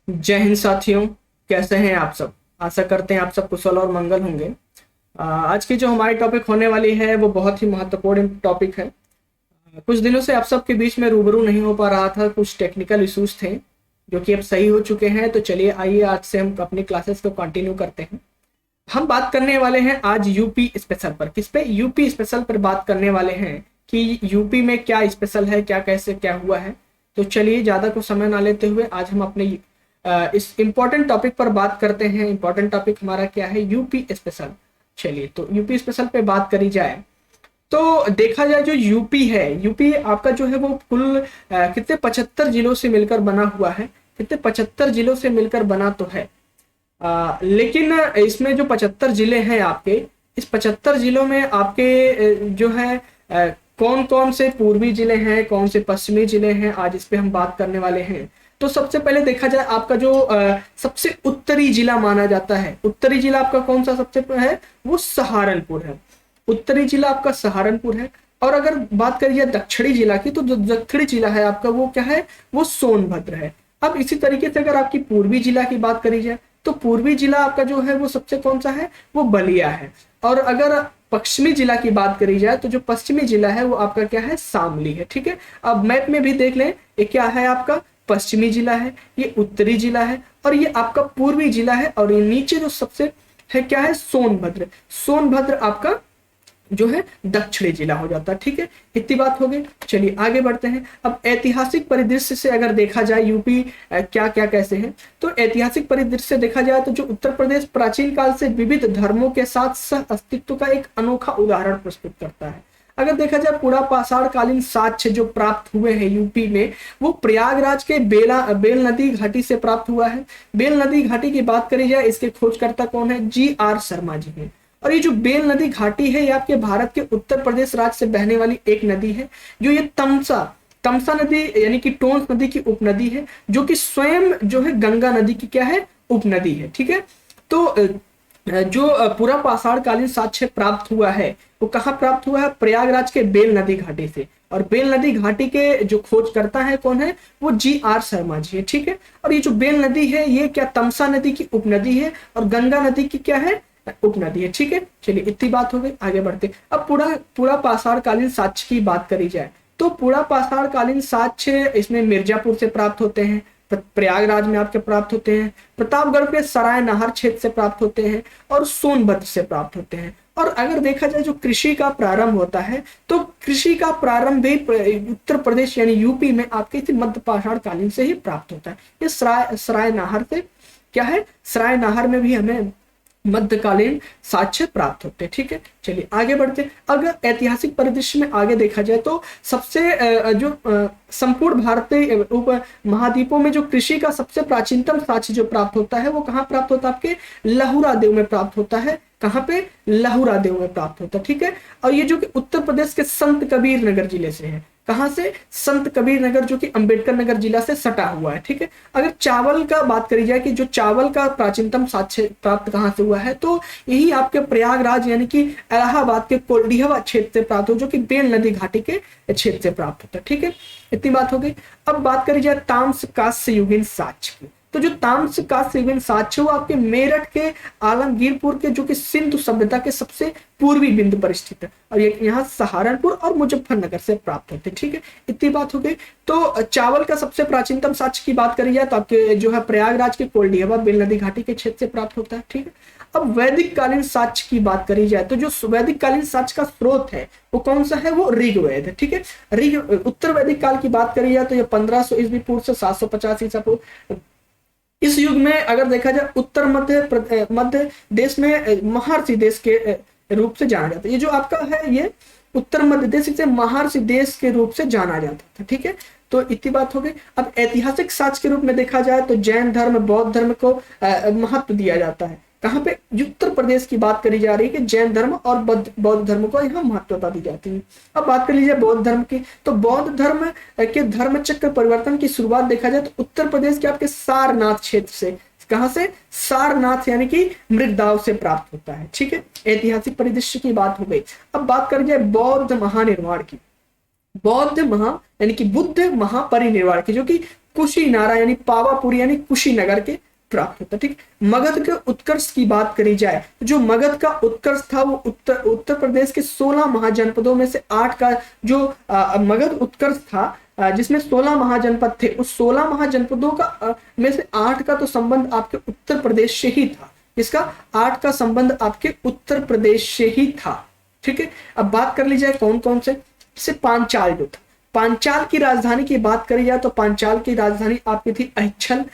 जय हिंद साथियों। कैसे हैं आप सब? आशा करते हैं आप सब कुशल और मंगल होंगे। आज की जो हमारी टॉपिक होने वाली है वो बहुत ही महत्वपूर्ण टॉपिक है। कुछ दिनों से आप सबके बीच में रूबरू नहीं हो पा रहा था, कुछ टेक्निकल इश्यूज थे जो कि अब सही हो चुके हैं। तो चलिए आइए आज से हम अपनी क्लासेस को कंटिन्यू करते हैं। हम बात करने वाले हैं आज यूपी स्पेशल पर। किस पे? यूपी स्पेशल पर बात करने वाले हैं कि यूपी में क्या स्पेशल है, क्या कैसे क्या हुआ है। तो चलिए ज़्यादा कुछ समय ना लेते हुए आज हम अपने इस इम्पोर्टेंट टॉपिक पर बात करते हैं। इम्पोर्टेंट टॉपिक हमारा क्या है? UP special. चलिए तो यूपी स्पेशल पे बात करी जाए तो देखा जाए जो यूपी है, यूपी आपका जो है वो कुल कितने 75 जिलों से मिलकर बना हुआ है। कितने 75 जिलों से मिलकर बना तो है। लेकिन इसमें जो 75 जिले हैं आपके, इस 75 जिलों में आपके जो है कौन कौन से पूर्वी जिले हैं, कौन से पश्चिमी जिले हैं, आज इस पे हम बात करने वाले हैं। तो सबसे पहले देखा जाए आपका जो सबसे उत्तरी जिला माना जाता है, उत्तरी जिला आपका कौन सा सबसे है? वो सहारनपुर है। उत्तरी जिला आपका सहारनपुर है। और अगर बात करिए दक्षिणी जिला की, तो जो दक्षिणी जिला है आपका वो क्या है? वो सोनभद्र है। अब इसी तरीके से अगर आपकी पूर्वी जिला की बात करी जाए तो पूर्वी जिला आपका जो है वो सबसे कौन सा है? वो बलिया है। और अगर पश्चिमी जिला की बात करी जाए तो जो पश्चिमी जिला है वो आपका क्या है? शामली है। ठीक है, अब मैप में भी देख लें, ये क्या है आपका? पश्चिमी जिला है, ये उत्तरी जिला है और ये आपका पूर्वी जिला है। और ये नीचे जो सबसे है क्या है? सोनभद्र। सोनभद्र आपका जो है दक्षिणी जिला हो जाता है। ठीक है, इतनी बात हो गई। चलिए आगे बढ़ते हैं। अब ऐतिहासिक परिदृश्य से अगर देखा जाए यूपी क्या क्या कैसे है, तो ऐतिहासिक परिदृश्य से देखा जाए तो जो उत्तर प्रदेश प्राचीन काल से विविध धर्मों के साथ सह अस्तित्व का एक अनोखा उदाहरण प्रस्तुत करता है। अगर देखा जाए पूरा पाषाण कालीन साक्ष्य जो प्राप्त हुए हैं यूपी में, वो प्रयागराज के बेल नदी घाटी से प्राप्त हुआ है। बेल नदी घाटी की बात करी जाए, इसके खोजकर्ता कौन है? जी.आर. शर्मा जी हैं। और ये जो बेल नदी घाटी है, ये आपके भारत के उत्तर प्रदेश राज्य से बहने वाली एक नदी है, जो ये तमसा तमसा नदी यानी कि टोंस नदी की उपनदी है, जो कि स्वयं जो है गंगा नदी की क्या है? उपनदी है। ठीक है, तो जो पूरा पाषाण कालीन साक्ष्य प्राप्त हुआ है वो कहाँ प्राप्त हुआ है? प्रयागराज के बेल नदी घाटी से। और बेल नदी घाटी के जो खोजकर्ता है कौन है? वो जी.आर. शर्मा जी है। ठीक है, और ये जो बेल नदी है ये क्या तमसा नदी की उपनदी है और गंगा नदी की क्या है? उपनदी है। ठीक है, चलिए इतनी बात हो गई, आगे बढ़ते। अब पूरा पूरा पाषाण कालीन साक्ष्य की बात करी जाए तो पूरा पाषाण कालीन साक्ष्य इसमें मिर्जापुर से प्राप्त होते हैं, प्रयागराज में आपके प्राप्त होते हैं, प्रतापगढ़ के सराय नाहर क्षेत्र से प्राप्त होते हैं और सोनभद्र से प्राप्त होते हैं। और अगर देखा जाए जो कृषि का प्रारंभ होता है तो कृषि का प्रारंभ भी उत्तर प्रदेश यानी यूपी में आपके इसी मध्य पाषाण कालीन से ही प्राप्त होता है। ये सराय नाहर से क्या है? सराय नाहर में भी हमें मध्यकालीन साक्ष्य प्राप्त होते हैं। ठीक है, चलिए आगे बढ़ते। अगर ऐतिहासिक परिदृश्य में आगे देखा जाए तो सबसे जो संपूर्ण भारतीय उप महाद्वीपों में जो कृषि का सबसे प्राचीनतम साक्ष्य जो प्राप्त होता है वो कहाँ प्राप्त होता है? आपके लहुरा देव में प्राप्त होता है। कहाँ पे? लहुरा देव में प्राप्त होता है। ठीक है, और ये जो कि उत्तर प्रदेश के संत कबीर नगर जिले से है। कहाँ से? संत कबीर नगर, जो कि अंबेडकर नगर जिला से सटा हुआ है। ठीक है, अगर चावल का बात करी जाए कि जो चावल का प्राचीनतम साक्ष्य प्राप्त कहाँ से हुआ है, तो यही आपके प्रयागराज यानी कि इलाहाबाद के कोल्डिहवा क्षेत्र से प्राप्त हो, जो कि बेल नदी घाटी के क्षेत्र से प्राप्त होता है। ठीक है, इतनी बात हो गई। अब बात करी जाए ताम्र कांस्य युगीन साक्ष्य की, तो जो ताम्र कांस्य युगीन साक्ष्य वो आपके मेरठ के आलमगीरपुर के जो कि सिंधु सभ्यता के सबसे पूर्वी बिंदु पर स्थित है और ये यहाँ सहारनपुर और मुजफ्फरनगर से प्राप्त होते हैं। ठीक है, इतनी बात हो गई। तो चावल का सबसे प्राचीनतम साक्ष्य की बात करी जाए तो आपके जो है प्रयागराज के कोल्डिहवा बेल नदी घाटी के क्षेत्र से प्राप्त होता है। ठीक है, अब वैदिक कालीन साक्ष्य की बात करी जाए तो जो वैदिक कालीन साक्ष्य का स्रोत है वो कौन सा है? वो ऋग्वेद है। ठीक है, उत्तर वैदिक काल की बात करी जाए तो ये 1500 ईस्वी पूर्व से 750 ईसा पूर्व। इस युग में अगर देखा जाए उत्तर मध्य देश में महर्षि देश के रूप से जाना जाता है। ये जो आपका है ये उत्तर मध्य देश से महर्षि देश के रूप से जाना जाता था। ठीक है, तो इतनी बात हो गई। अब ऐतिहासिक साक्ष्य के रूप में देखा जाए तो जैन धर्म, बौद्ध धर्म को महत्व दिया जाता है। कहाँ पे? उत्तर प्रदेश की बात करी जा रही है कि जैन धर्म और बौद्ध धर्म को यहाँ महत्वता दी जाती है। अब बात कर लीजिए बौद्ध धर्म की, तो बौद्ध धर्म के धर्म चक्र परिवर्तन की शुरुआत देखा जाए तो उत्तर प्रदेश के आपके सारनाथ क्षेत्र से। कहां से? सारनाथ यानी कि मृगदाव से प्राप्त होता है। ठीक है, ऐतिहासिक परिदृश्य की बात हो गई। अब बात कर जाए बौद्ध महानिर्वाण की। बौद्ध महा यानी कि बुद्ध महापरिनिर्वाण की, जो कि कुशीनारा यानी पावापुरी यानी कुशीनगर के प्राप्त होता है। ठीक, मगध के उत्कर्ष की बात करी जाए तो जो मगध का उत्कर्ष था वो उत्तर प्रदेश के 16 महाजनपदों में से 8 का जो मगध उत्कर्ष था, जिसमें 16 महाजनपद थे, उस 16 महाजनपदों का में से 8 का तो संबंध आपके उत्तर प्रदेश से ही था। इसका 8 का संबंध आपके उत्तर प्रदेश से ही था। ठीक है, अब बात कर ली जाए कौन कौन से, जैसे पांचाल जो था, पांचाल की राजधानी की बात करी जाए तो पांचाल की राजधानी आपकी थी अहिच्छल,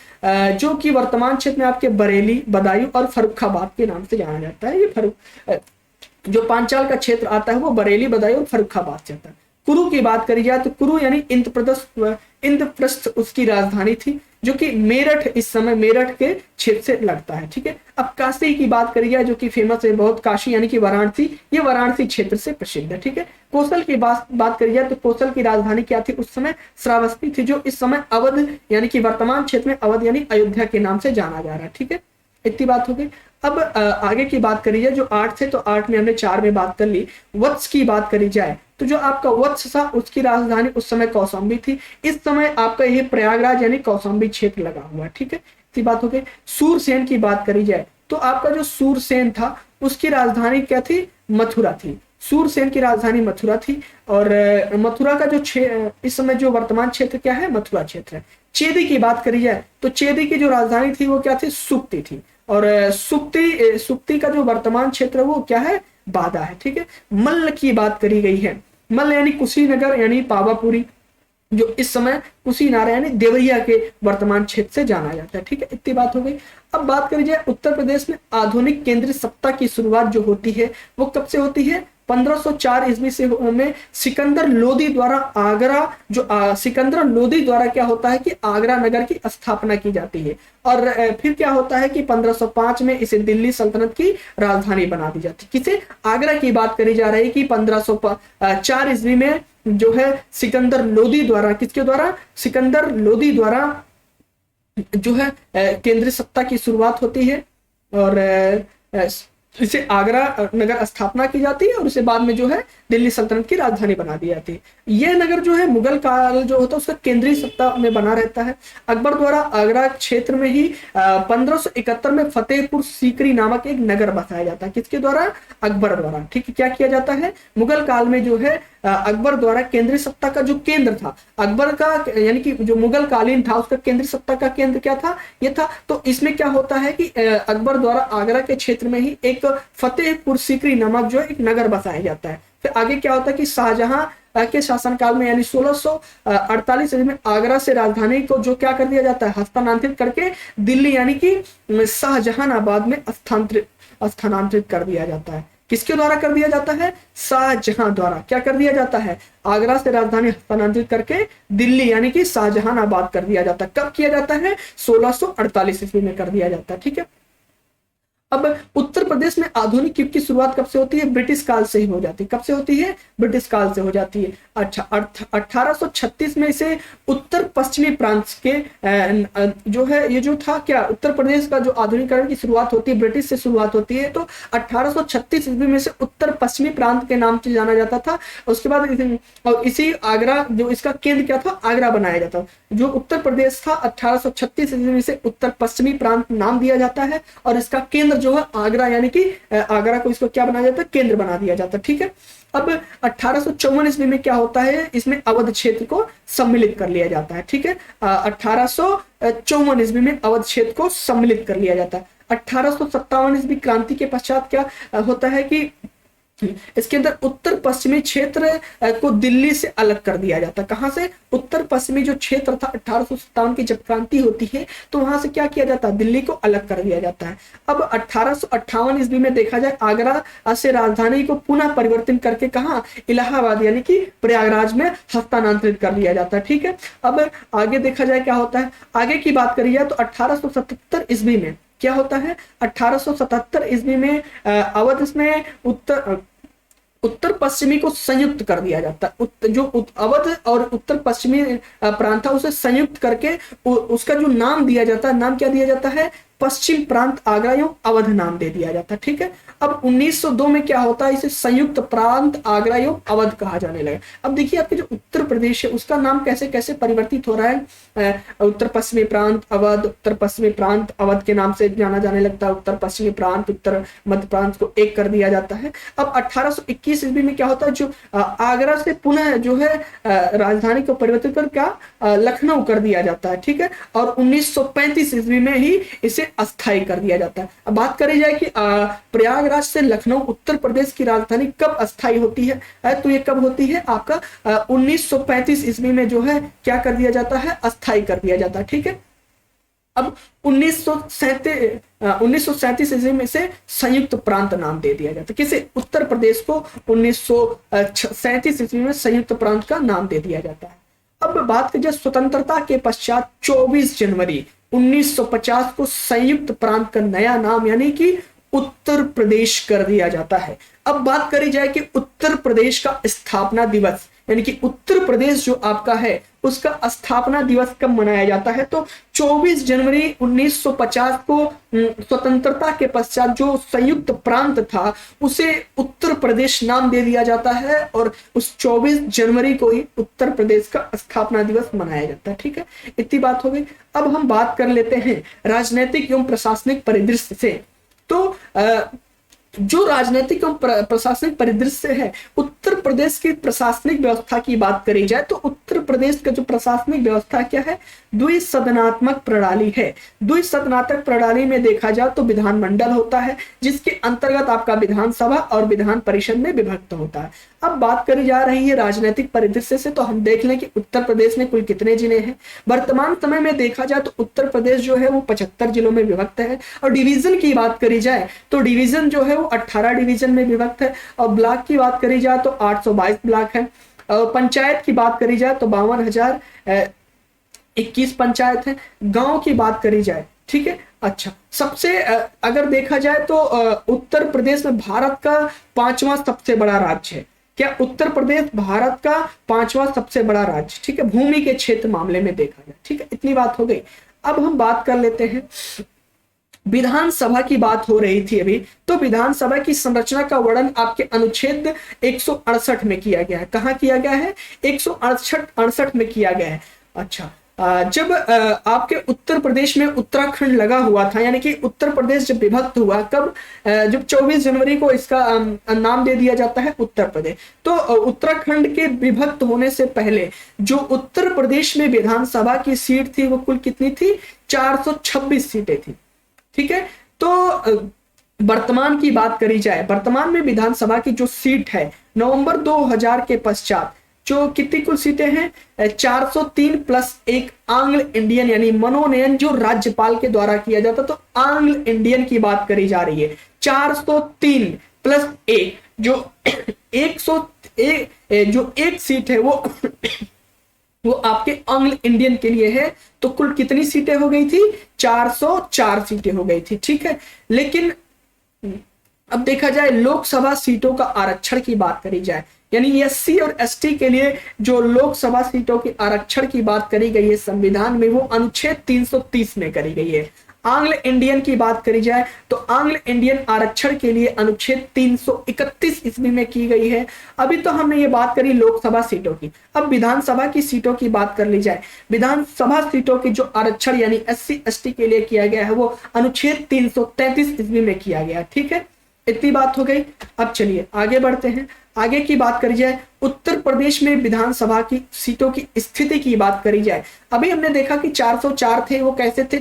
जो कि वर्तमान क्षेत्र में आपके बरेली, बदायूं और फर्रुखाबाद के नाम से जाना जाता है। ये जो पांचाल का क्षेत्र आता है वो बरेली, बदायूं और फर्रुखाबाद से आता है। कुरु की बात करी जाए तो कुरु यानी इंद्रप्रस्थ उसकी राजधानी थी, जो कि मेरठ, इस समय मेरठ के क्षेत्र से लगता है। ठीक है, अब काशी की बात करी जाए जो कि फेमस है बहुत, काशी यानी कि वाराणसी, ये वाराणसी क्षेत्र से प्रसिद्ध है। ठीक है, कौशल की बात करी जाए तो कौशल की राजधानी क्या थी उस समय, श्रावस्ती थी, जो इस समय अवध यानी कि वर्तमान क्षेत्र में अवध यानी अयोध्या के नाम से जाना जा रहा है। ठीक है, इतनी बात हो गई। अब आगे की बात करी जाए, जो 8 थे तो 8 में हमने 4 में बात कर ली। वत्स की बात करी जाए तो जो आपका वत्स था उसकी राजधानी उस समय कौशाम्बी थी, इस समय आपका ये प्रयागराज यानी कौशाम्बी क्षेत्र लगा हुआ है। ठीक है, इतनी बात हो गई। सूरसेन की बात करी जाए तो आपका जो सूरसेन था उसकी राजधानी क्या थी, मथुरा थी। सूरसेन की राजधानी मथुरा थी, और मथुरा का जो इस समय जो वर्तमान क्षेत्र क्या है, मथुरा क्षेत्र है। चेदी की बात करी जाए तो चेदी की जो राजधानी थी वो क्या थी, सुक्ति थी, और सुक्ति का जो वर्तमान क्षेत्र वो क्या है, बादा है। ठीक है, मल्ल की बात करी गई है, मल्ल यानी कुशीनगर यानी पावापुरी, जो इस समय कुशीनारा यानी देवरिया के वर्तमान क्षेत्र से जाना जाता है। ठीक है, इतनी बात हो गई। अब बात करी जाए उत्तर प्रदेश में आधुनिक केंद्रीय सत्ता की शुरुआत जो होती है वो कब से होती है, 1504 ईस्वी से में सिकंदर लोदी द्वारा आगरा, जो सिकंदर लोदी द्वारा क्या होता है कि आगरा नगर की स्थापना की जाती है, और फिर क्या होता है कि 1505 में इसे दिल्ली सल्तनत की राजधानी बना दी जाती है। किसे, आगरा की बात करी जा रही है कि 1504 ईस्वी में जो है सिकंदर लोदी द्वारा, किसके द्वारा, सिकंदर लोदी द्वारा जो है केंद्रीय सत्ता की शुरुआत होती है, और इसे आगरा नगर स्थापना की जाती है, और उसके बाद में जो है दिल्ली सल्तनत की राजधानी बना दी जाती है। यह नगर जो है मुगल काल जो होता है उसका केंद्रीय सत्ता में बना रहता है। अकबर द्वारा आगरा क्षेत्र में ही 1571 में फतेहपुर सीकरी नामक एक नगर बसाया जाता है। किसके द्वारा, अकबर द्वारा। ठीक है, क्या किया जाता है, मुगल काल में जो है अकबर द्वारा केंद्रीय सत्ता का जो केंद्र था अकबर का, यानी कि जो मुगल कालीन था उसका केंद्रीय सत्ता का केंद्र क्या था, ये था। तो इसमें क्या होता है कि अकबर द्वारा आगरा के क्षेत्र में ही एक फतेहपुर सीकरी नामक जो एक नगर बसाया जाता है। फिर आगे क्या होता है कि शाहजहां के शासनकाल में यानी 1648 में आगरा से राजधानी को जो क्या कर दिया जाता है, हस्तांतरित करके दिल्ली यानी कि शाहजहानाबाद में स्थानांतरित कर दिया जाता है। किसके द्वारा कर दिया जाता है, शाहजहां द्वारा। क्या कर दिया जाता है, आगरा से राजधानी हस्तांतरित करके दिल्ली यानी कि शाहजहानाबाद कर दिया जाता है। कब किया जाता है, 1648 ईस्वी में कर दिया जाता है। ठीक है, अब उत्तर प्रदेश में आधुनिक युग की शुरुआत कब से होती है, ब्रिटिश काल से ही हो जाती है। कब से होती है, ब्रिटिश काल से हो जाती है। अच्छा, 1836 में इसे उत्तर पश्चिमी प्रांत के जो है ये जो था क्या, उत्तर प्रदेश का जो आधुनिकरण की शुरुआत होती है ब्रिटिश से शुरुआत होती है, तो 1836 ईस्वी में से उत्तर पश्चिमी प्रांत के नाम से जाना जाता था। उसके बाद और इसी आगरा जो इसका केंद्र क्या था, आगरा बनाया जाता। जो उत्तर प्रदेश था 1836 ईस्वी में से उत्तर पश्चिमी प्रांत नाम दिया जाता है, और इसका केंद्र जो है आगरा यानी कि आगरा को इसको क्या बनाया जाता है, केंद्र बना दिया जाता है। ठीक है, अब 1854 ईस्वी में क्या होता है, इसमें अवध क्षेत्र को सम्मिलित कर लिया जाता है। ठीक है, 1854 ईस्वी में अवध क्षेत्र को सम्मिलित कर लिया जाता है। 1857 ईस्वी क्रांति के पश्चात क्या होता है कि इसके अंदर उत्तर पश्चिमी क्षेत्र को दिल्ली से अलग कर दिया जाता है। कहां से, उत्तर पश्चिमी जो क्षेत्र था 1857 की जब क्रांति होती है तो वहां से क्या किया जाता है, दिल्ली को अलग कर दिया जाता है। अब 1858 ईस्वी में देखा जाए आगरा से राजधानी को पुनः परिवर्तन करके कहा, इलाहाबाद यानी कि प्रयागराज में हस्तांतरित कर दिया जाता है। ठीक है, अब आगे देखा जाए क्या होता है, आगे की बात करी जाए तो 1877 ईस्वी में क्या होता है, 1877 ईस्वी में अवध में उत्तर पश्चिमी को संयुक्त कर दिया जाता है। जो अवध और उत्तर पश्चिमी प्रांत था उसे संयुक्त करके उसका जो नाम दिया जाता है, नाम क्या दिया जाता है, पश्चिम प्रांत आगरा एवं अवध नाम दे दिया जाता है। ठीक है, अब 1902 में क्या होता है, इसे संयुक्त प्रांत आगरा एवं अवध कहा जाने लगा। अब देखिए आपके जो उत्तर प्रदेश है उसका नाम कैसे कैसे परिवर्तित हो रहा है। उत्तर पश्चिमी प्रांत अवध, उत्तर पश्चिमी प्रांत अवध के नाम से जाना जाने लगता है, उत्तर पश्चिमी प्रांत उत्तर मध्य प्रांत को एक कर दिया जाता है। अब 1821 ईस्वी में क्या होता है, जो आगरा से पुनः जो है राजधानी को परिवर्तित कर क्या लखनऊ कर दिया जाता है। ठीक है, और 1935 ईस्वी में ही इसे अस्थायी कर दिया जाता है। अब बात करी जाए कि प्रयागराज से लखनऊ उत्तर प्रदेश की राजधानी कब अस्थायी होती है, तो ये कब होती है आपका 1935 ईस्वी में जो है क्या कर दिया जाता है, अस्थायी कर दिया जाता है। ठीक है, अब 1937 ईस्वी में से संयुक्त प्रांत नाम दे दिया जाता है। किसे, उत्तर प्रदेश को 1937 ईस्वी में संयुक्त प्रांत का नाम दे दिया जाता है। अब बात करें स्वतंत्रता के पश्चात 24 जनवरी 1950 को संयुक्त प्रांत का नया नाम यानी कि उत्तर प्रदेश कर दिया जाता है। अब बात करी जाए कि उत्तर प्रदेश का स्थापना दिवस यानी कि उत्तर प्रदेश जो आपका है उसका स्थापना दिवस कब मनाया जाता है, तो 24 जनवरी 1950 को स्वतंत्रता के पश्चात जो संयुक्त प्रांत था उसे उत्तर प्रदेश नाम दे दिया जाता है और उस 24 जनवरी को ही उत्तर प्रदेश का स्थापना दिवस मनाया जाता है। ठीक है, इतनी बात हो गई। अब हम बात कर लेते हैं राजनीतिक एवं प्रशासनिक परिदृश्य से। तो जो राजनीतिक एवं प्रशासनिक परिदृश्य है, उत्तर प्रदेश की प्रशासनिक व्यवस्था की बात करी जाए तो उत्तर प्रदेश का जो प्रशासनिक व्यवस्था क्या है, द्विसदनात्मक प्रणाली है। द्विसदनात्मक प्रणाली में देखा जाए तो विधानमंडल होता है जिसके अंतर्गत आपका विधानसभा और विधान परिषद में विभक्त होता है। अब बात करी जा रही है राजनीतिक परिदृश्य से, तो हम देख लें कि उत्तर प्रदेश में कुल कितने जिले हैं। वर्तमान समय में देखा जाए तो उत्तर प्रदेश जो है वो 75 जिलों में विभक्त है और डिवीजन की बात करी जाए तो डिवीजन जो है वो 18 डिवीजन में विभक्त है और ब्लॉक की बात करी जाए तो 822 ब्लॉक है और पंचायत की बात करी जाए तो 52,021 पंचायत है। गांव की बात करी जाए, ठीक है, अच्छा, सबसे अगर देखा जाए तो उत्तर प्रदेश में भारत का 5वां सबसे बड़ा राज्य है। क्या उत्तर प्रदेश भारत का 5वां सबसे बड़ा राज्य, ठीक है, भूमि के क्षेत्र मामले में देखा जाए। ठीक है, इतनी बात हो गई। अब हम बात कर लेते हैं विधानसभा की बात हो रही थी अभी, तो विधानसभा की संरचना का वर्णन आपके अनुच्छेद 168 में किया गया है। कहाँ किया गया है, 168 में किया गया है। अच्छा, जब आपके उत्तर प्रदेश में उत्तराखंड लगा हुआ था, यानी कि उत्तर प्रदेश जब विभक्त हुआ कब, जब 24 जनवरी को इसका नाम दे दिया जाता है उत्तर प्रदेश। तो उत्तराखंड के विभक्त होने से पहले जो उत्तर प्रदेश में विधानसभा की सीट थी वो कुल कितनी थी, 426 सीटें थी। ठीक है, तो वर्तमान की बात करी जाए, वर्तमान में विधानसभा की जो सीट है नवंबर 2000 के पश्चात जो कितनी कुल सीटें हैं, 403 प्लस एक आंग्ल इंडियन यानी मनोनयन जो राज्यपाल के द्वारा किया जाता, तो आंग्ल इंडियन की बात करी जा रही है। 403 प्लस एक जो 101 जो एक सीट है वो आपके आंग्ल इंडियन के लिए है। तो कुल कितनी सीटें हो गई थी, 404 सीटें हो गई थी। ठीक है, लेकिन अब देखा जाए लोकसभा सीटों का आरक्षण की बात करी जाए, यानी एससी और एसटी के लिए जो लोकसभा सीटों के आरक्षण की बात करी गई है संविधान में, वो अनुच्छेद 330 में करी गई है। आंग्ल इंडियन की बात करी जाए तो आंग्ल इंडियन आरक्षण के लिए अनुच्छेद 331 ईस्वी में की गई है। अभी तो हमने ये बात करी लोकसभा सीटों की, अब विधानसभा की सीटों की बात कर ली जाए। विधानसभा सीटों की जो आरक्षण यानी एससी एसटी के लिए किया गया है वो अनुच्छेद 333 ईस्वी में किया गया। ठीक है, इतनी बात हो गई। अब चलिए आगे बढ़ते हैं। आगे की बात करी जाए उत्तर प्रदेश में विधानसभा की सीटों की स्थिति की बात करी जाए। अभी हमने देखा कि 404 थे, वो कैसे थे,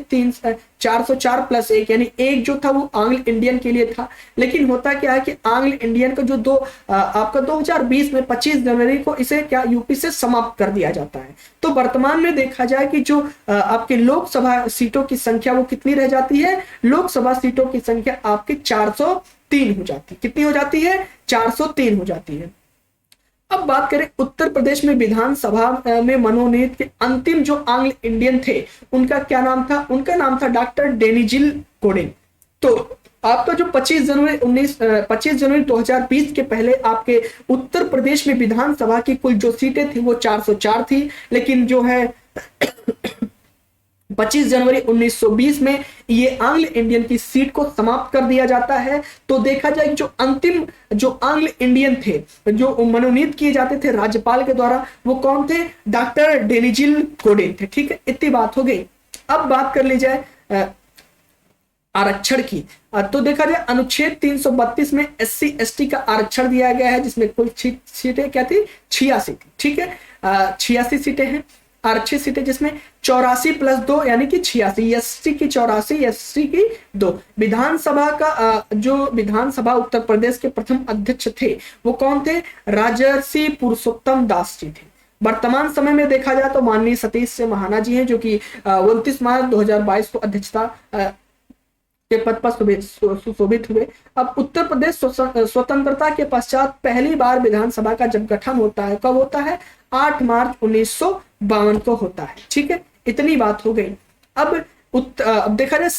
404 प्लस एक यानी एक जो था वो आंग्ल इंडियन के लिए था। लेकिन होता क्या है कि आंग्ल इंडियन का जो आपका 2020 में 25 जनवरी को इसे क्या यूपी से समाप्त कर दिया जाता है। तो वर्तमान में देखा जाए कि जो आपके लोकसभा सीटों की संख्या वो कितनी रह जाती है, लोकसभा सीटों की संख्या आपकी 403 हो जाती है। कितनी हो जाती है, 403 हो जाती है। अब बात करें उत्तर प्रदेश में विधानसभा में मनोनीत के अंतिम जो आंग्ल इंडियन थे उनका क्या नाम था, उनका नाम था डॉक्टर डेनिजिल कोडिन। तो आपका जो 25 जनवरी 2020 के पहले आपके उत्तर प्रदेश में विधानसभा की कुल जो सीटें थी वो 404 थी, लेकिन जो है 25 जनवरी 1920 में ये आंग्ल इंडियन की सीट को समाप्त कर दिया जाता है। तो देखा जाए जो अंतिम जो आंग्ल इंडियन थे जो मनोनीत किए जाते थे राज्यपाल के द्वारा, वो कौन थे? डॉक्टर डेनिजिल कोडेन थे। ठीक है, इतनी बात हो गई। अब बात कर ली जाए आरक्षण की। तो देखा जाए अनुच्छेद 332 में SC ST का आरक्षण दिया गया है, जिसमें कुल सीटें क्या थी? 86 थी। ठीक है, 86 सीटें हैं, आरक्षित सीटें, जिसमें 84 + 2 यानी कि 86, SC की 84, SC की 2। विधानसभा का जो विधानसभा उत्तर प्रदेश के प्रथम अध्यक्ष थे वो कौन थे? राजर्षि पुरुषोत्तम दास जी थे। वर्तमान समय में देखा जाए तो माननीय सतीश महाना जी हैं, जो कि 29 मार्च 2022 को अध्यक्षता के पद पर सुशोभित हुए। अब उत्तर प्रदेश स्वतंत्रता के पश्चात पहली बार विधानसभा का जब गठन होता है, कब होता है? 8 मार्च 1952 को होता है। ठीक है, इतनी बात हो गई। अब देखा जाए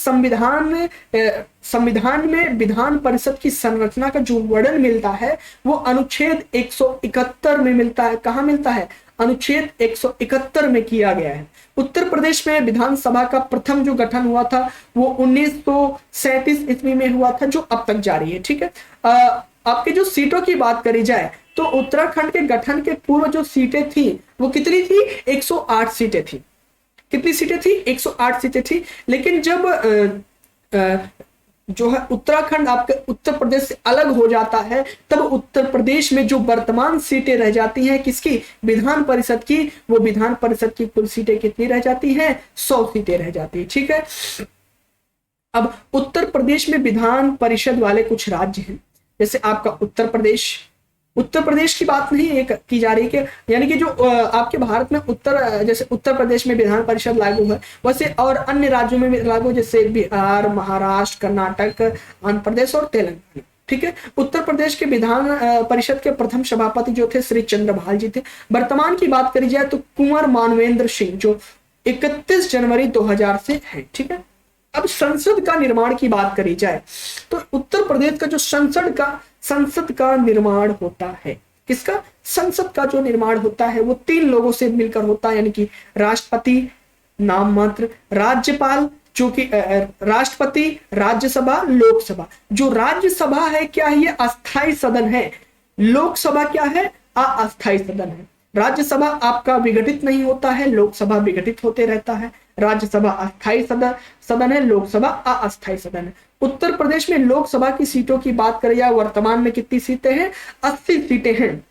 संविधान में विधान परिषद की संरचना का जो वर्णन मिलता है वो अनुच्छेद 171 में मिलता है। कहाँ मिलता है? अनुच्छेद 171 में किया गया है। उत्तर प्रदेश में विधानसभा का प्रथम जो गठन हुआ था वो 1937 ईस्वी में हुआ था, जो अब तक जारी है। ठीक है, आपके जो सीटों की बात करी जाए तो उत्तराखंड के गठन के पूर्व जो सीटें थी वो कितनी थी? 108 सीटें थी। कितनी सीटें थी? 108 सीटें थी। लेकिन जब जो है उत्तराखंड आपके उत्तर प्रदेश से अलग हो जाता है, तब उत्तर प्रदेश में जो वर्तमान सीटें रह जाती हैं किसकी? विधान परिषद की। वो विधान परिषद की कुल सीटें कितनी रह जाती हैं? 100 सीटें रह जाती है। ठीक है, अब उत्तर प्रदेश में विधान परिषद वाले कुछ राज्य हैं, जैसे आपका उत्तर प्रदेश की बात नहीं एक की जा रही है, यानी कि जो आपके भारत में जैसे उत्तर प्रदेश में विधान परिषद लागू है, वैसे और अन्य राज्यों में भी लागू, जैसे बिहार, महाराष्ट्र, कर्नाटक, आंध्र प्रदेश और तेलंगाना। ठीक है, उत्तर प्रदेश के विधान परिषद के प्रथम सभापति जो थे श्री चंद्रभाल जी थे। वर्तमान की बात करी जाए तो कुंवर मानवेंद्र सिंह जो 31 जनवरी 2000 से है। ठीक है, अब संसद का निर्माण की बात करी जाए तो उत्तर प्रदेश का जो संसद का निर्माण होता है, किसका? संसद का जो निर्माण होता है वो 3 लोगों से मिलकर होता है, यानी कि राष्ट्रपति नाम मात्र, राज्यपाल जो कि राष्ट्रपति, राज्यसभा, लोकसभा। जो राज्यसभा है क्या है? ये अस्थाई सदन है। लोकसभा क्या है? अस्थाई सदन है। राज्यसभा आपका विघटित नहीं होता है, लोकसभा विघटित होते रहता है। राज्यसभा अस्थाई सदन है, लोकसभा अस्थाई सदन है। उत्तर प्रदेश में लोकसभा की सीटों की बात करें या वर्तमान में कितनी सीटें हैं? 80 सीटें हैं।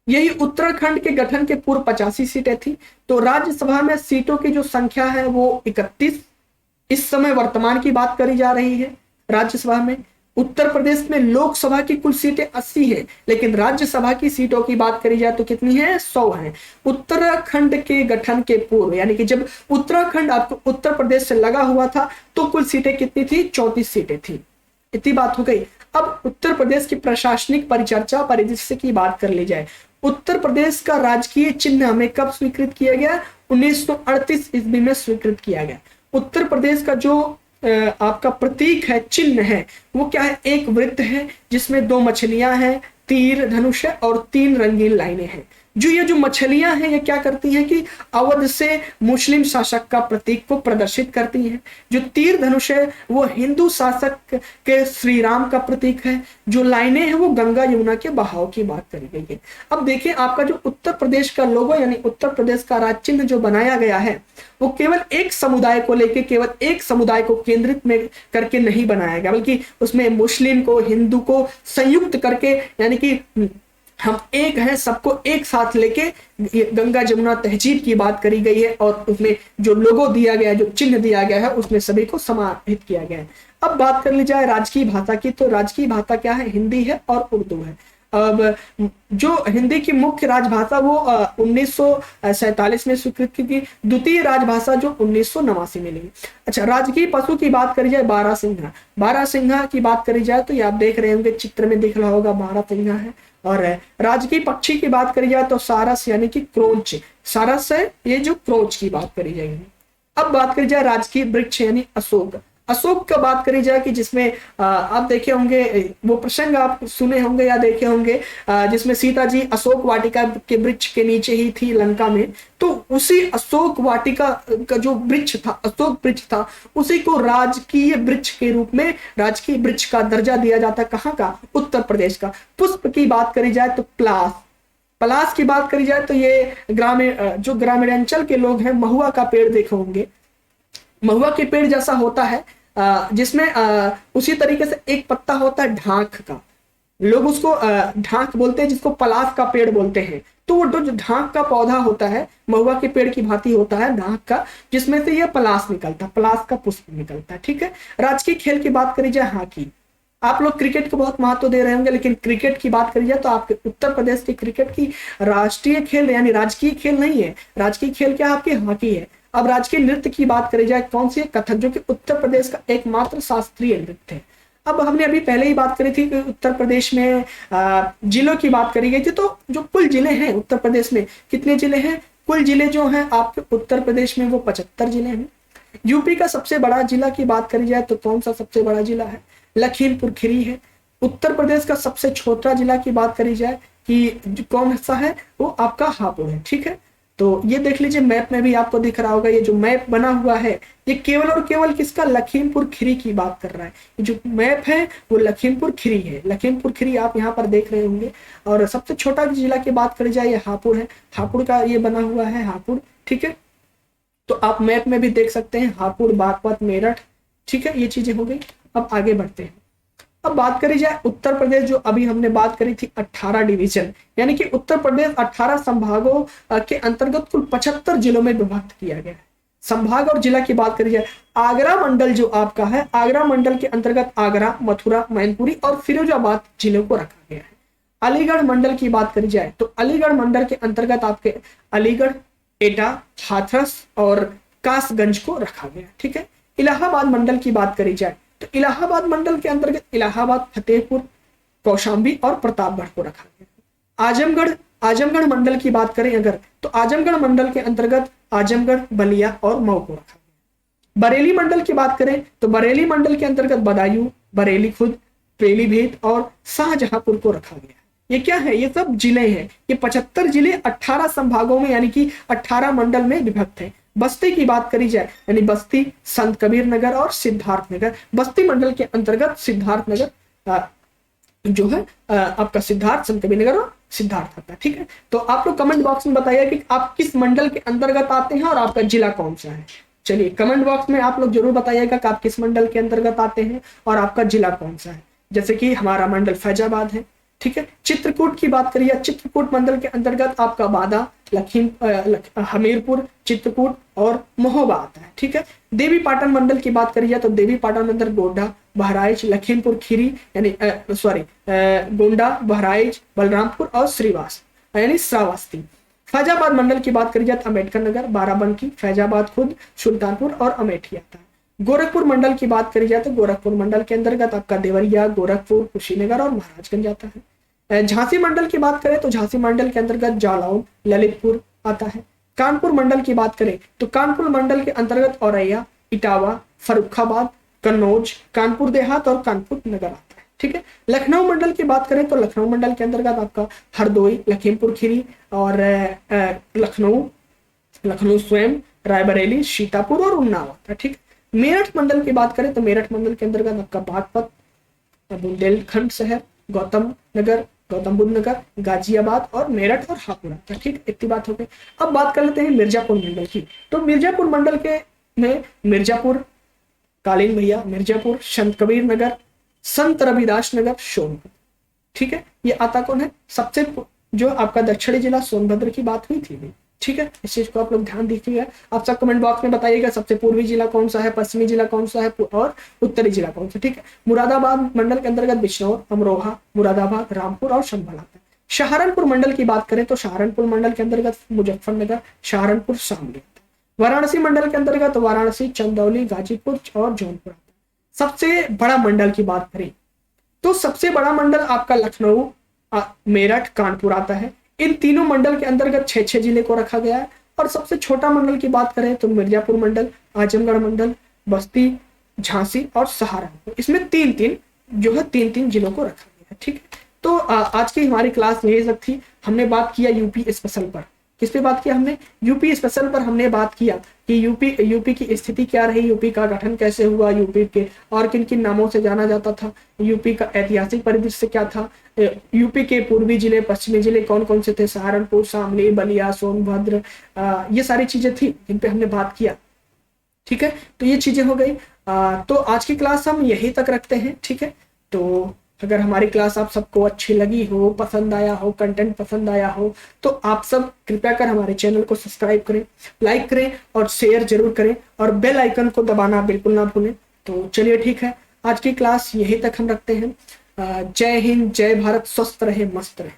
यही उत्तराखंड के गठन के पूर्व 85 सीटें थी। तो राज्यसभा में सीटों की जो संख्या है वो 31 इस समय वर्तमान की बात करी जा रही है राज्यसभा में। उत्तर प्रदेश में लोकसभा की कुल सीटें 80 है, लेकिन राज्यसभा की सीटों की बात करी जाए तो कितनी है? 100 है। उत्तराखंड के गठन के पूर्व, यानी कि जब उत्तराखंड आपको उत्तर प्रदेश से लगा हुआ था तो कुल सीटें कितनी थी? 34 सीटें थी। इतनी बात हो गई। अब उत्तर प्रदेश की प्रशासनिक परिचर्चा परिदृश्य की बात कर ली जाए। उत्तर प्रदेश का राजकीय चिन्ह हमें कब स्वीकृत किया गया? 1938 ईस्वी में स्वीकृत किया गया। उत्तर प्रदेश का जो आपका प्रतीक है, चिन्ह है, वो क्या है? एक वृत्त है जिसमें 2 मछलियां हैं, तीर धनुष है और 3 रंगीन लाइनें हैं। ये जो मछलियां हैं ये क्या करती हैं कि अवध से मुस्लिम शासक का प्रतीक को प्रदर्शित करती हैं। जो तीर धनुष है वो हिंदू शासक के श्री राम का प्रतीक है। जो लाइनें हैं वो गंगा यमुना के बहाव की बात करी गई है। अब देखिए आपका जो उत्तर प्रदेश का लोगो यानी उत्तर प्रदेश का राज चिन्ह जो बनाया गया है वो केवल एक समुदाय को लेके, केवल एक समुदाय को केंद्रित में करके नहीं बनाया गया, बल्कि उसमें मुस्लिम को, हिंदू को संयुक्त करके, यानी कि हम एक हैं, सबको एक साथ लेके गंगा जमुना तहजीब की बात करी गई है। और उसमें जो लोगो दिया गया है, जो चिन्ह दिया गया है, उसमें सभी को समाहित किया गया है। अब बात कर ली जाए राजकीय भाषा की, तो राजकीय भाषा क्या है? हिंदी है और उर्दू है। अब जो हिंदी की मुख्य राजभाषा वो 1947 में स्वीकृत की गई। द्वितीय राजभाषा जो 1989 में ली। अच्छा, राजकीय पशु की बात करी जाए बारहसिंघा। बारहसिंघा की बात करी जाए तो ये आप देख रहे होंगे, चित्र में दिख रहा होगा, बारहसिंघा है। और राजकीय पक्षी की बात करी जाए तो सारस यानी कि क्रोच, सारस है ये जो क्रोच की बात करी जाएगी। अब बात करी जाए राजकीय वृक्ष यानी अशोक। अशोक का बात करी जाए कि जिसमें आप देखे होंगे, वो प्रसंग आप सुने होंगे या देखे होंगे, जिसमें सीता जी अशोक वाटिका के वृक्ष के नीचे ही थी लंका में। तो उसी अशोक वाटिका का जो वृक्ष था, अशोक वृक्ष था, उसी को राजकीय वृक्ष के रूप में, राजकीय वृक्ष का दर्जा दिया जाता। कहाँ का? उत्तर प्रदेश का। पुष्प की बात करी जाए तो पलास, पलास की बात करी जाए तो ये ग्रामीण, जो ग्रामीणांचल के लोग हैं, महुआ का पेड़ देखे होंगे, महुआ के पेड़ जैसा होता है, जिसमें उसी तरीके से एक पत्ता होता है ढाक का, लोग उसको ढाक बोलते हैं, जिसको पलास का पेड़ बोलते हैं। तो वो जो ढाक का पौधा होता है, महुआ के पेड़ की भांति होता है ढाक का, जिसमें से ये पलास निकलता है, पलास का पुष्प निकलता है। ठीक है। राजकीय खेल की बात करी जाए, हॉकी। आप लोग क्रिकेट को बहुत महत्व दे रहे होंगे, लेकिन क्रिकेट की बात करी जाए तो आपके उत्तर प्रदेश की क्रिकेट की राष्ट्रीय खेल यानी राजकीय खेल नहीं है। राजकीय खेल क्या? आपकी हॉकी है। अब राजकीय नृत्य की बात करी जाए, कौन सी? कथक, जो कि उत्तर प्रदेश का एकमात्र शास्त्रीय नृत्य है। अब हमने अभी पहले ही बात करी थी कि उत्तर प्रदेश में जिलों की बात करी गई थी। तो जो कुल जिले हैं उत्तर प्रदेश में, कितने जिले हैं? कुल जिले जो हैं आपके उत्तर प्रदेश में वो 75 जिले हैं। यूपी का सबसे बड़ा जिला की बात करी जाए तो कौन सा सबसे बड़ा जिला है? लखीमपुर खीरी है। उत्तर प्रदेश का सबसे छोटा जिला की बात करी जाए कि कौन सा है, वो आपका हापुड़ है। ठीक है। तो ये देख लीजिए, मैप में भी आपको दिख रहा होगा, ये जो मैप बना हुआ है ये केवल और केवल किसका? लखीमपुर खीरी की बात कर रहा है। ये जो मैप है वो लखीमपुर खीरी है। लखीमपुर खीरी आप यहाँ पर देख रहे होंगे। और सबसे छोटा जिला की बात करी जाए, ये हापुड़ है। हापुड़ का ये बना हुआ है हापुड़। ठीक है। तो आप मैप में भी देख सकते हैं, हापुड़, बागपत, मेरठ। ठीक है, ये चीजें हो गई। अब आगे बढ़ते हैं। अब बात करी जाए उत्तर प्रदेश, जो अभी हमने बात करी थी 18 डिवीजन, यानी कि उत्तर प्रदेश 18 संभागों के अंतर्गत कुल 75 जिलों में विभक्त किया गया है। संभाग और जिला की बात करी जाए, आगरा मंडल जो आपका है, आगरा मंडल के अंतर्गत आगरा, मथुरा, मैनपुरी और फिरोजाबाद जिलों को रखा गया है। अलीगढ़ मंडल की बात करी जाए तो अलीगढ़ मंडल के अंतर्गत आपके अलीगढ़, एटा, हाथरस और कासगंज को रखा गया। ठीक है। इलाहाबाद मंडल की बात करी जाए तो इलाहाबाद मंडल के अंतर्गत इलाहाबाद, फतेहपुर, कौशाम्बी और प्रतापगढ़ को रखा गया। आजमगढ़ मंडल की बात करें अगर, तो आजमगढ़ मंडल के अंतर्गत आजमगढ़, बलिया और मऊ को रखा गया। बरेली मंडल की बात करें तो बरेली मंडल के अंतर्गत बदायूं, बरेली खुर्द, पीलीभीत और शाहजहांपुर को रखा गया। ये क्या है? ये सब जिले हैं। ये 75 जिले 18 संभागों में यानी कि 18 मंडल में विभक्त है। बस्ती की बात करी जाए यानी बस्ती, संत कबीर नगर और सिद्धार्थ नगर। बस्ती मंडल के अंतर्गत सिद्धार्थ नगर जो है आपका सिद्धार्थ, संत कबीर नगर और सिद्धार्थ आता है। ठीक है। तो आप लोग कमेंट बॉक्स में बताइए कि आप किस मंडल के अंतर्गत आते हैं और आपका जिला कौन सा है। चलिए कमेंट बॉक्स में आप लोग जरूर बताइएगा कि आप किस मंडल के अंतर्गत आते हैं और आपका जिला कौन सा है। जैसे कि हमारा मंडल फैजाबाद है। ठीक है। चित्रकूट की बात करिए, चित्रकूट मंडल के अंतर्गत आपका बादा, हमीरपुर, चित्रकूट और महोबा आता है। ठीक है। देवी पाटन मंडल की बात करी जाए तो देवी पाटन मंडल गोड्डा, बहराइच, लखीमपुर खीरी यानी गोंडा, बहराइच, बलरामपुर और श्रीवास यानी श्रावस्ती। फैजाबाद मंडल की बात करी जाए तो अम्बेडकर नगर, बाराबंकी, फैजाबाद खुद, सुल्तानपुर और अमेठी आता है। गोरखपुर मंडल की बात करी जाए तो गोरखपुर मंडल के अंतर्गत आपका देवरिया, गोरखपुर, कुशीनगर और महाराजगंज आता है। झांसी मंडल की बात करें तो झांसी मंडल के अंतर्गत जालौन, ललितपुर आता है। कानपुर मंडल की बात करें तो कानपुर मंडल के अंतर्गत औरैया, इटावा, फर्रुखाबाद, कन्नौज, कानपुर देहात और कानपुर नगर आता है। ठीक है। लखनऊ मंडल की बात करें तो लखनऊ मंडल के अंतर्गत आपका हरदोई, लखीमपुर खीरी और लखनऊ स्वयं, रायबरेली, सीतापुर और उन्नाव आता है। ठीक। मेरठ मंडल की बात करें तो मेरठ मंडल के अंतर्गत आपका बागपत, बुंदेलखंड शहर, गौतम नगर, गौतम बुद्ध नगर, गाजियाबाद और मेरठ और हापुड़ आता है। ठीक, इतनी बात हो गई। अब बात कर लेते हैं मिर्जापुर मंडल की। तो मिर्जापुर मंडल के में मिर्जापुर, कालीन भैया, मिर्जापुर, संत कबीर नगर, संत रविदास नगर, सोनभद्र। ठीक है। ये आता कौन है? सबसे जो आपका दक्षिणी जिला सोनभद्र की बात हुई थी। ठीक है। इस चीज को आप लोग ध्यान दीजिएगा। आप सब कमेंट बॉक्स में बताइएगा सबसे पूर्वी जिला कौन सा है, पश्चिमी जिला कौन सा है और उत्तरी जिला कौन सा। ठीक है। मुरादाबाद मंडल के अंतर्गत बिजनौर, अमरोहा, मुरादाबाद, रामपुर और संभल आता है। सहारनपुर मंडल की बात करें तो सहारनपुर मंडल के अंतर्गत मुजफ्फरनगर, सहारनपुर, शामली आता है। वाराणसी मंडल के अंतर्गत वाराणसी, चंदौली, गाजीपुर और जौनपुर आता है। सबसे बड़ा मंडल की बात करें तो सबसे बड़ा मंडल आपका लखनऊ, मेरठ, कानपुर आता है। इन तीनों मंडल के अंतर्गत 6 जिले को रखा गया है। और सबसे छोटा मंडल की बात करें तो मिर्जापुर मंडल, आजमगढ़ मंडल, बस्ती, झांसी और सहारनपुर। इसमें तीन तीन जो है तीन तीन जिलों को रखा गया है। ठीक है, तो आज की हमारी क्लास यही तक थी। हमने बात किया यूपी स्पेशल पर। किस पे बात किया हमने? यूपी स्पेशल पर हमने बात किया कि यूपी की स्थिति क्या रही, यूपी का गठन कैसे हुआ, यूपी के और किन किन नामों से जाना जाता था, यूपी का ऐतिहासिक परिदृश्य क्या था, यूपी के पूर्वी जिले पश्चिमी जिले कौन कौन से थे, सहारनपुर, शामली, बलिया, सोनभद्र, ये सारी चीजें थी जिन पे हमने बात किया। ठीक है, तो ये चीजें हो गई। तो आज की क्लास हम यही तक रखते हैं। ठीक है, तो अगर हमारी क्लास आप सबको अच्छी लगी हो, पसंद आया हो, कंटेंट पसंद आया हो, तो आप सब कृपया कर हमारे चैनल को सब्सक्राइब करें, लाइक करें और शेयर जरूर करें और बेल आइकन को दबाना बिल्कुल ना भूलें। तो चलिए ठीक है, आज की क्लास यही तक हम रखते हैं। जय हिंद, जय भारत, स्वस्थ रहे, मस्त रहे।